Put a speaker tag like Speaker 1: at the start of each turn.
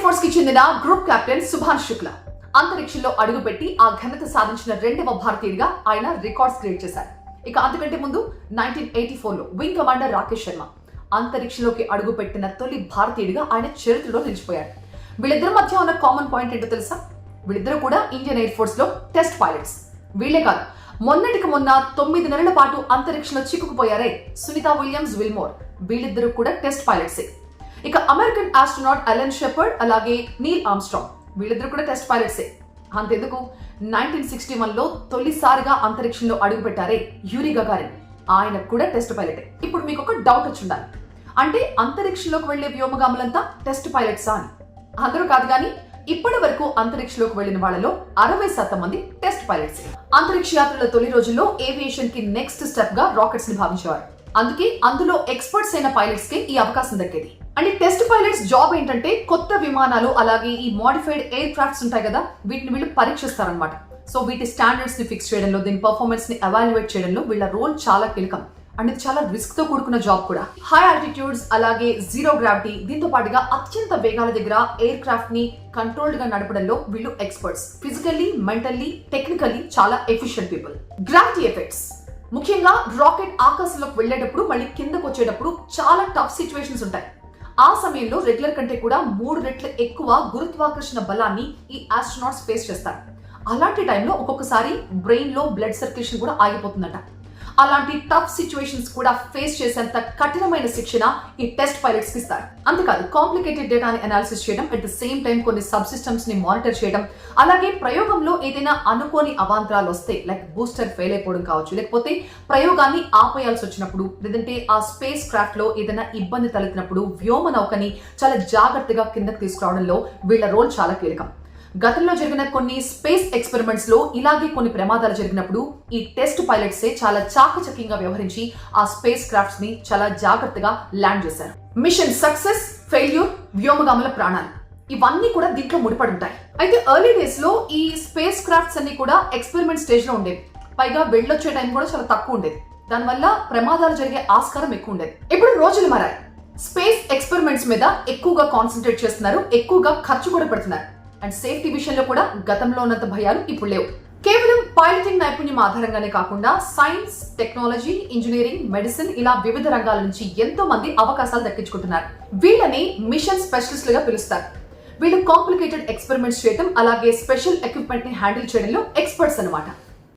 Speaker 1: Air force కి చెందిన group captain Subhan Shukla అంతరిక్షంలో అడుగుపెట్టి ఆ ఘనత సాధించిన రెండవ భారతీయుడిగా ఆయన రికార్డ్స్ క్రియేట్ చేశారు. ఇక అంతకంటే ముందు 1984లో వింగ్ కమాండర్ రాకేష్ శర్మ అంతరిక్షంలోకి అడుగుపెట్టిన తొలి భారతీయుడిగా ఆయన చరిత్రలో నిలిచిపోయారు. వీళ్ళిద్దరి మధ్య ఉన్న కామన్ పాయింట్ ఏంటో తెలుసా? వీళ్ళిద్దరూ కూడా ఇండియన్ ఎయిర్ ఫోర్స్ లో టెస్ట్ పైలట్స్. వీళ్లే కాదు, మొన్నటికి మొన్న 9 నెలల పాటు అంతరిక్షంలో చిక్కుకుపోయారే సునీతా విలియమ్స్ విల్మోర్, వీళ్ళిద్దరూ కూడా టెస్ట్ పైలట్సే. ఇక అమెరికన్ ఆస్ట్రోనాట్ అలెన్ షెపర్డ్ అలాగే నీల్ ఆర్మ్స్ట్రాంగ్, వీళ్ళిద్దరూ కూడా టెస్ట్ పైలట్సే. అంతెందుకు, 1961లో తొలిసారిగా అంతరిక్షంలో అడుగుపెట్టారే యూరీ గగారిన్, ఆయన కూడా టెస్ట్ పైలటే. ఇప్పుడు మీకు ఒక డౌట్ వచ్చుండాలి, అంటే అంతరిక్షంలోకి వెళ్లే వ్యోమగాములంతా టెస్ట్ పైలట్సా అని. అందరూ కాదు కానీ ఇప్పటి వరకు అంతరిక్షంలోకి వెళ్లిన వాళ్ళలో 60% మంది టెస్ట్ పైలట్స్. అంతరిక్ష యాత్రల తొలి రోజుల్లో ఏవియేషన్ కి నెక్స్ట్ స్టెప్ గా రాకెట్స్ ని భావించేవారు. అందుకే అందులో ఎక్స్పర్ట్స్ అయిన పైలట్స్ కి ఈ అవకాశం దక్కేది. అంటే టెస్ట్ పైలట్స్ జాబ్ ఏంటంటే కొత్త విమానాలు అలాగే ఈ మోడిఫైడ్ ఎయిర్ క్రాఫ్ట్స్ ఉంటాయి కదా, వీటిని వీళ్ళు పరీక్షిస్తారనమాట. సో వీటి స్టాండర్డ్స్ ని ఫిక్స్ చేయడంలో, దీని పర్ఫార్మెన్స్ ని ఎవాల్యుయేట్ చేయడంలో వీళ్ళ రోల్ చాలా కీలకం. అండ్ ఇది చాలా రిస్క్ తో కూడుకున్న జాబ్ కూడా. హై ఆల్టిట్యూడ్స్ అలాగే జీరో గ్రావిటీ, దీంతో పాటుగా అత్యంత వేగాల దగ్గర ఎయిర్ క్రాఫ్ట్ ని కంట్రోల్డ్ గా నడపడంలో వీళ్ళు ఎక్స్పర్ట్స్. ఫిజికల్లీ, మెంటల్లీ, టెక్నికల్లీ చాలా ఎఫిషియెంట్ పీపుల్. గ్రావిటీ ఎఫెక్ట్స్, ముఖ్యంగా రాకెట్ ఆకాశంలోకి వెళ్లేటప్పుడు మళ్ళీ కిందకు వచ్చేటప్పుడు చాలా టఫ్ సిచ్యువేషన్స్ ఉంటాయి. ఆ సమయంలో రెగ్యులర్ కంటే కూడా 3 రెట్లు ఎక్కువ గురుత్వాకర్షణ బలాన్ని ఈ ఆస్ట్రోనాట్స్ ఫేస్ చేస్తారు. అలాంటి టైంలో ఒక్కొక్కసారి బ్రెయిన్ లో బ్లడ్ సర్క్యులేషన్ కూడా ఆగిపోతుందట. అలాంటి టఫ్ సిచ్యువేషన్స్ కూడా ఫేస్ చేసేంత కఠినమైన శిక్షణ ఈ టెస్ట్ పైలట్స్ కి ఇస్తారు. అంతేకాదు, కాంప్లికేటెడ్ డేటాని అనాలిసిస్ చేయడం, అట్ ద సేమ్ టైం కొన్ని సబ్ సిస్టమ్స్ ని మానిటర్ చేయడం, అలాగే ప్రయోగంలో ఏదైనా అనుకోని అవాంతరాలు వస్తే, లైక్ బూస్టర్ ఫెయిల్ అయిపోవడం కావచ్చు, లేకపోతే ప్రయోగాన్ని ఆపేయాల్సి వచ్చినప్పుడు, లేదంటే ఆ స్పేస్ క్రాఫ్ట్ లో ఏదైనా ఇబ్బంది తలెత్తినప్పుడు వ్యోమ నౌకని చాలా జాగ్రత్తగా కిందకు తీసుకురావడంలో వీళ్ళ రోల్ చాలా కీలకం. గతంలో జరిగిన కొన్ని స్పేస్ ఎక్స్పెరిమెంట్స్ లో ఇలాగే కొన్ని ప్రమాదాలు జరిగినప్పుడు ఈ టెస్ట్ పైలట్సే చాలా చాకచక్యంగా వ్యవహరించి ఆ స్పేస్ క్రాఫ్ట్స్ ని చాలా జాగ్రత్తగా ల్యాండ్ చేశారు. మిషన్ సక్సెస్, ఫెయిల్యూర్, వ్యోమగాముల ప్రాణాలు, ఇవన్నీ కూడా దీంట్లో ముడిపడి ఉంటాయి. అయితే ఎర్లీ డేస్ లో ఈ స్పేస్ క్రాఫ్ట్స్ అన్ని కూడా ఎక్స్పెరిమెంట్ స్టేజ్ లో ఉండేవి. పైగా వెళ్ళొచ్చే టైం కూడా చాలా తక్కువ ఉండేది. దానివల్ల ప్రమాదాలు జరిగే ఆస్కారం ఎక్కువ ఉండేది. ఇప్పుడు రోజులు మారాయి. స్పేస్ ఎక్స్పెరిమెంట్స్ మీద ఎక్కువగా కాన్సన్ట్రేట్ చేస్తున్నారు, ఎక్కువగా ఖర్చు కూడా పెడుతున్నారు. అండ్ సేఫ్టీ విషయంలో కూడా గతంలో ఉన్నంత భయాలు ఇప్పుడు లేవు. కేవలం పైలటింగ్ నైపుణ్యం ఆధారంగానే కాకుండా సైన్స్, టెక్నాలజీ, ఇంజనీరింగ్, మెడిసిన్ ఇలా వివిధ రంగాల నుంచి ఎంతో మంది అవకాశాలు దక్కించుకుంటున్నారు. వీళ్ళని మిషన్ స్పెషలిస్టులుగా పిలుస్తారు. వీళ్ళు కాంప్లికేటెడ్ ఎక్స్పెరిమెంట్స్ చేయడం అలాగే స్పెషల్ ఎక్విప్మెంట్ ని హ్యాండిల్ చేయడంలో ఎక్స్పర్ట్స్ అన్నమాట.